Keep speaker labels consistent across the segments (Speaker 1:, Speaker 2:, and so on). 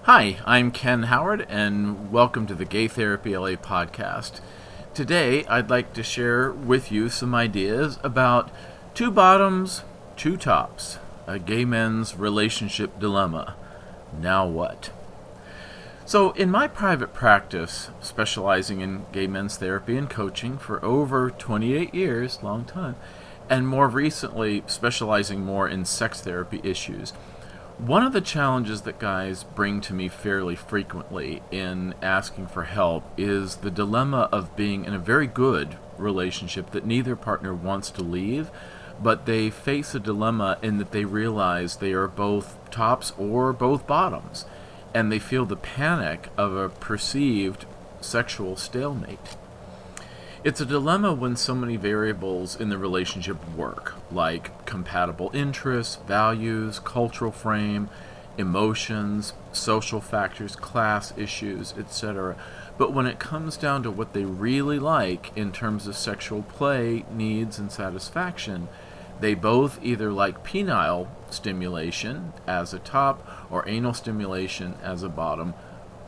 Speaker 1: Hi, I'm Ken Howard, and welcome to the Gay Therapy LA podcast. Today, I'd like to share with you some ideas about two bottoms, two tops, a gay men's relationship dilemma. Now what? So, in my private practice, specializing in gay men's therapy and coaching for over 28 years, long time, and more recently specializing more in sex therapy issues, one of the challenges that guys bring to me fairly frequently in asking for help is the dilemma of being in a very good relationship that neither partner wants to leave, but they face a dilemma in that they realize they are both tops or both bottoms, and they feel the panic of a perceived sexual stalemate. It's a dilemma when so many variables in the relationship work, like compatible interests, values, cultural frame, emotions, social factors, class issues, etc. But when it comes down to what they really like in terms of sexual play, needs, and satisfaction, they both either like penile stimulation as a top or anal stimulation as a bottom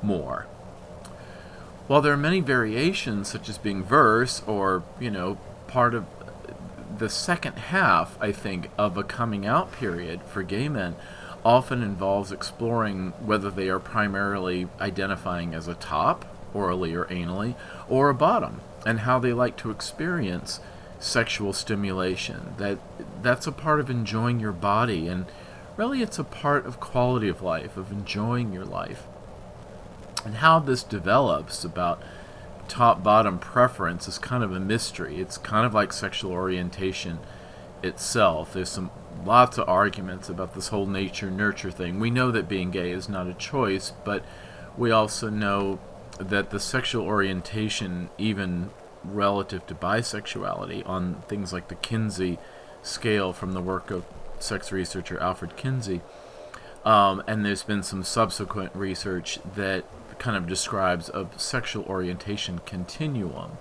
Speaker 1: more. While there are many variations, such as being verse or, part of the second half, I think, of a coming out period for gay men often involves exploring whether they are primarily identifying as a top, orally or anally, or a bottom, and how they like to experience sexual stimulation. That's a part of enjoying your body, and really it's a part of quality of life, of enjoying your life. And how this develops about top-bottom preference is kind of a mystery. It's kind of like sexual orientation itself. There's lots of arguments about this whole nature-nurture thing. We know that being gay is not a choice, but we also know that the sexual orientation, even relative to bisexuality, on things like the Kinsey scale from the work of sex researcher Alfred Kinsey, and there's been some subsequent research that kind of describes a sexual orientation continuum.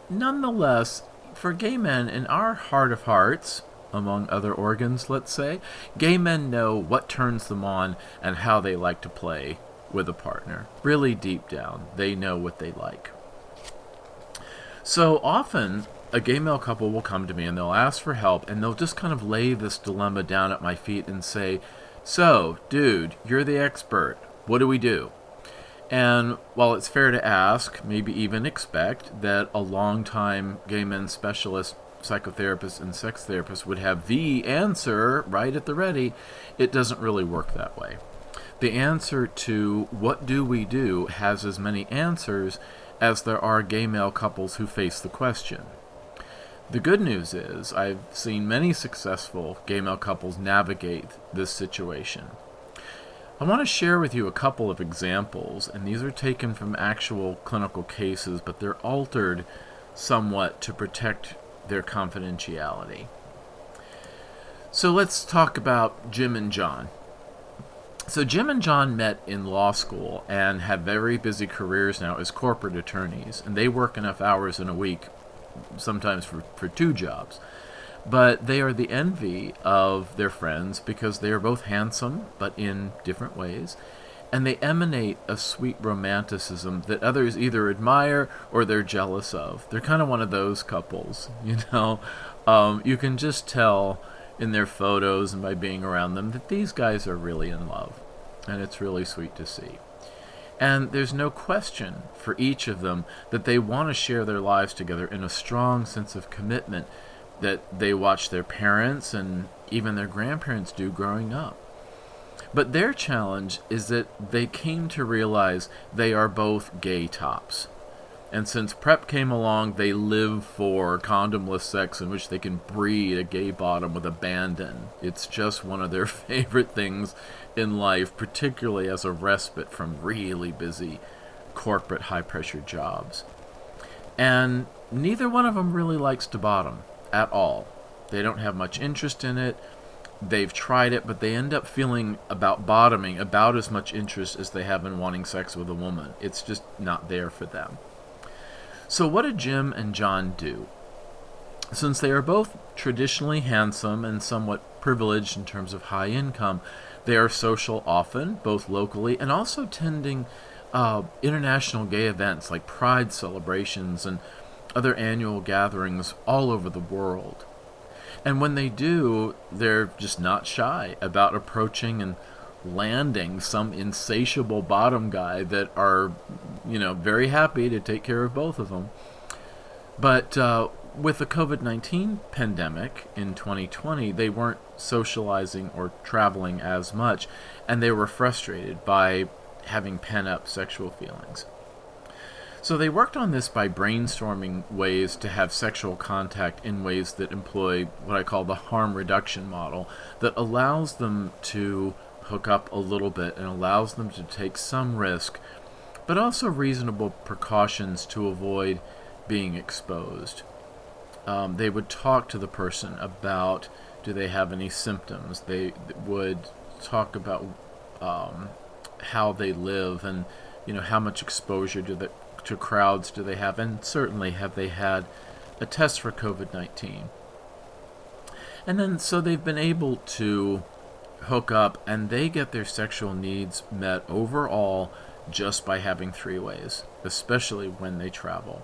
Speaker 1: Nonetheless, for gay men, in our heart of hearts, among other organs, let's say, gay men know what turns them on and how they like to play with a partner. Really deep down, they know what they like. So often, a gay male couple will come to me and they'll ask for help, and they'll just kind of lay this dilemma down at my feet and say, "So, dude, you're the expert. What do we do?" And while it's fair to ask, maybe even expect, that a long-time gay men specialist, psychotherapist, and sex therapist would have the answer right at the ready, it doesn't really work that way. The answer to what do we do has as many answers as there are gay male couples who face the question. The good news is I've seen many successful gay male couples navigate this situation. I want to share with you a couple of examples, and these are taken from actual clinical cases, but they're altered somewhat to protect their confidentiality. So let's talk about Jim and John. So Jim and John met in law school and have very busy careers now as corporate attorneys, and they work enough hours in a week, sometimes for two jobs. But they are the envy of their friends because they are both handsome, but in different ways, and they emanate a sweet romanticism that others either admire or they're jealous of. They're kind of one of those couples, You can just tell in their photos and by being around them that these guys are really in love, and it's really sweet to see. And there's no question for each of them that they want to share their lives together in a strong sense of commitment that they watch their parents and even their grandparents do growing up. But their challenge is that they came to realize they are both gay tops. And since PrEP came along, they live for condomless sex in which they can breed a gay bottom with abandon. It's just one of their favorite things in life, particularly as a respite from really busy corporate high-pressure jobs. And neither one of them really likes to bottom at all. They don't have much interest in it. They've tried it, but they end up feeling about bottoming about as much interest as they have in wanting sex with a woman. It's just not there for them. So what do Jim and John do? Since they are both traditionally handsome and somewhat privileged in terms of high income, They are social often, both locally and also attending international gay events like pride celebrations and other annual gatherings all over the world. And when they do, they're just not shy about approaching and landing some insatiable bottom guy that are, very happy to take care of both of them. But with the COVID-19 pandemic in 2020, they weren't socializing or traveling as much, and they were frustrated by having pent-up sexual feelings. So they worked on this by brainstorming ways to have sexual contact in ways that employ what I call the harm reduction model, that allows them to hook up a little bit and allows them to take some risk, but also reasonable precautions to avoid being exposed. They would talk to the person about, do they have any symptoms? They would talk about how they live and how much exposure to crowds do they have, and certainly have they had a test for COVID-19. And then so they've been able to hook up, and they get their sexual needs met overall just by having three-ways, especially when they travel.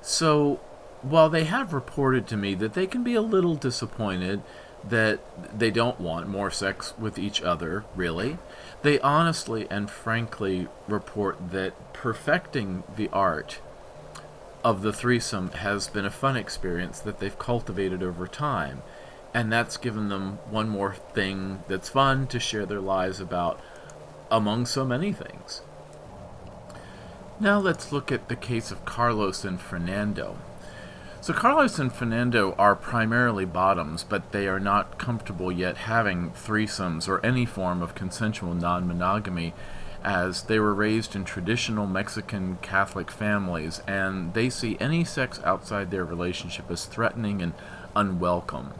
Speaker 1: So while they have reported to me that they can be a little disappointed that they don't want more sex with each other, really, they honestly and frankly report that perfecting the art of the threesome has been a fun experience that they've cultivated over time, and that's given them one more thing that's fun to share their lives about among so many things. Now let's look at the case of Carlos and Fernando. So Carlos and Fernando are primarily bottoms, but they are not comfortable yet having threesomes or any form of consensual non-monogamy, as they were raised in traditional Mexican Catholic families, and they see any sex outside their relationship as threatening and unwelcome.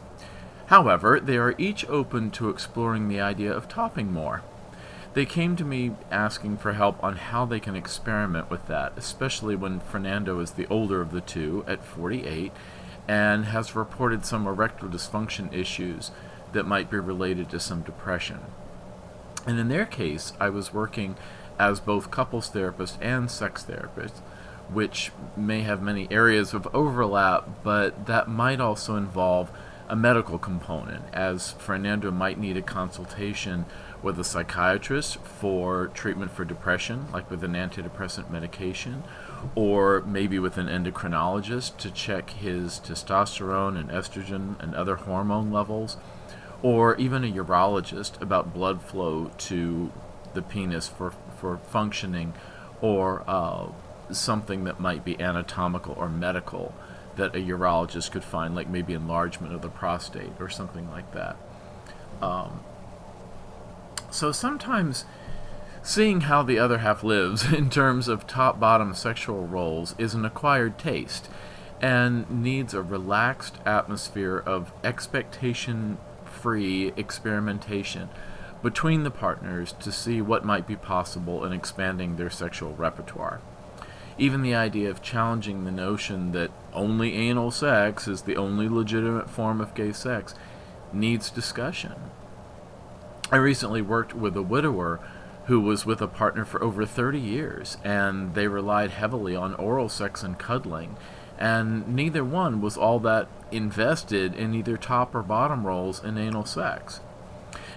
Speaker 1: However, they are each open to exploring the idea of topping more. They came to me asking for help on how they can experiment with that, especially when Fernando is the older of the two at 48 and has reported some erectile dysfunction issues that might be related to some depression. And in their case, I was working as both couples therapist and sex therapist, which may have many areas of overlap, but that might also involve a medical component, as Fernando might need a consultation with a psychiatrist for treatment for depression, like with an antidepressant medication, or maybe with an endocrinologist to check his testosterone and estrogen and other hormone levels, or even a urologist about blood flow to the penis for functioning, or something that might be anatomical or medical that a urologist could find, like maybe enlargement of the prostate or something like that. So sometimes seeing how the other half lives in terms of top-bottom sexual roles is an acquired taste and needs a relaxed atmosphere of expectation-free experimentation between the partners to see what might be possible in expanding their sexual repertoire. Even the idea of challenging the notion that only anal sex is the only legitimate form of gay sex needs discussion. I recently worked with a widower who was with a partner for over 30 years, and they relied heavily on oral sex and cuddling, and neither one was all that invested in either top or bottom roles in anal sex.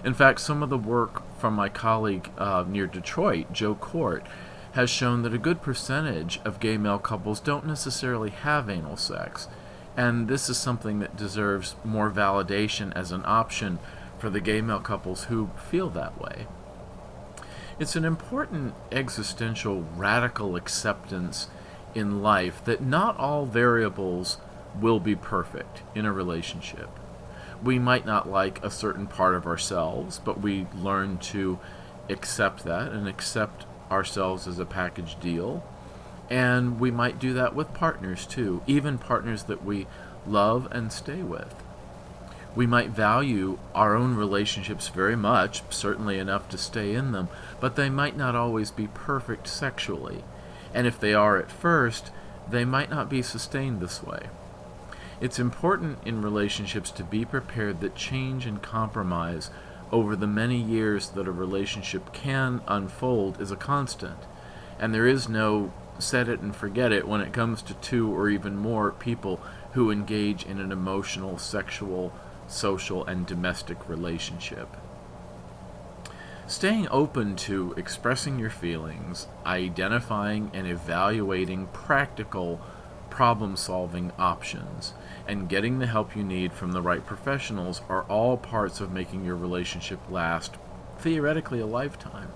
Speaker 1: In fact, some of the work from my colleague near Detroit, Joe Court, has shown that a good percentage of gay male couples don't necessarily have anal sex, and this is something that deserves more validation as an option for the gay male couples who feel that way. It's an important existential radical acceptance in life that not all variables will be perfect in a relationship. We might not like a certain part of ourselves, but we learn to accept that and accept ourselves as a package deal. And we might do that with partners too, even partners that we love and stay with. We might value our own relationships very much, certainly enough to stay in them, but they might not always be perfect sexually. And if they are at first, they might not be sustained this way. It's important in relationships to be prepared that change and compromise over the many years that a relationship can unfold is a constant, and there is no set it and forget it when it comes to two or even more people who engage in an emotional, sexual, social, and domestic relationship. Staying open to expressing your feelings, identifying and evaluating practical problem-solving options, and getting the help you need from the right professionals are all parts of making your relationship last, theoretically, a lifetime.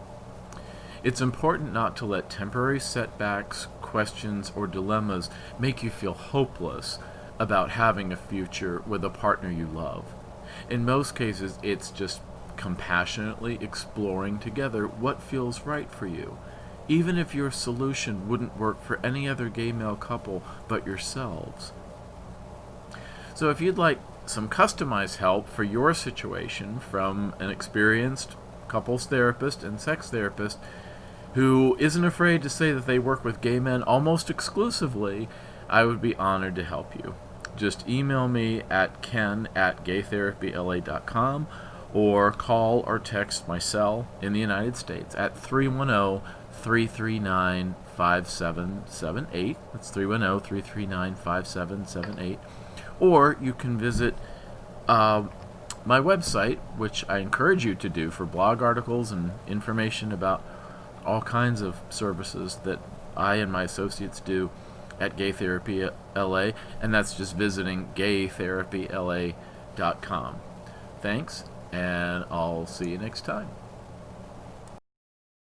Speaker 1: It's important not to let temporary setbacks, questions, or dilemmas make you feel hopeless about having a future with a partner you love. In most cases, it's just compassionately exploring together what feels right for you, even if your solution wouldn't work for any other gay male couple but yourselves. So if you'd like some customized help for your situation from an experienced couples therapist and sex therapist who isn't afraid to say that they work with gay men almost exclusively, I would be honored to help you. Just email me at ken@gaytherapyla.com or call or text my cell in the United States at 310-339-5778. That's 310-339-5778. Or you can visit my website, which I encourage you to do for blog articles and information about all kinds of services that I and my associates do at Gay Therapy LA, and that's just visiting gaytherapyla.com. Thanks, and I'll see you next time.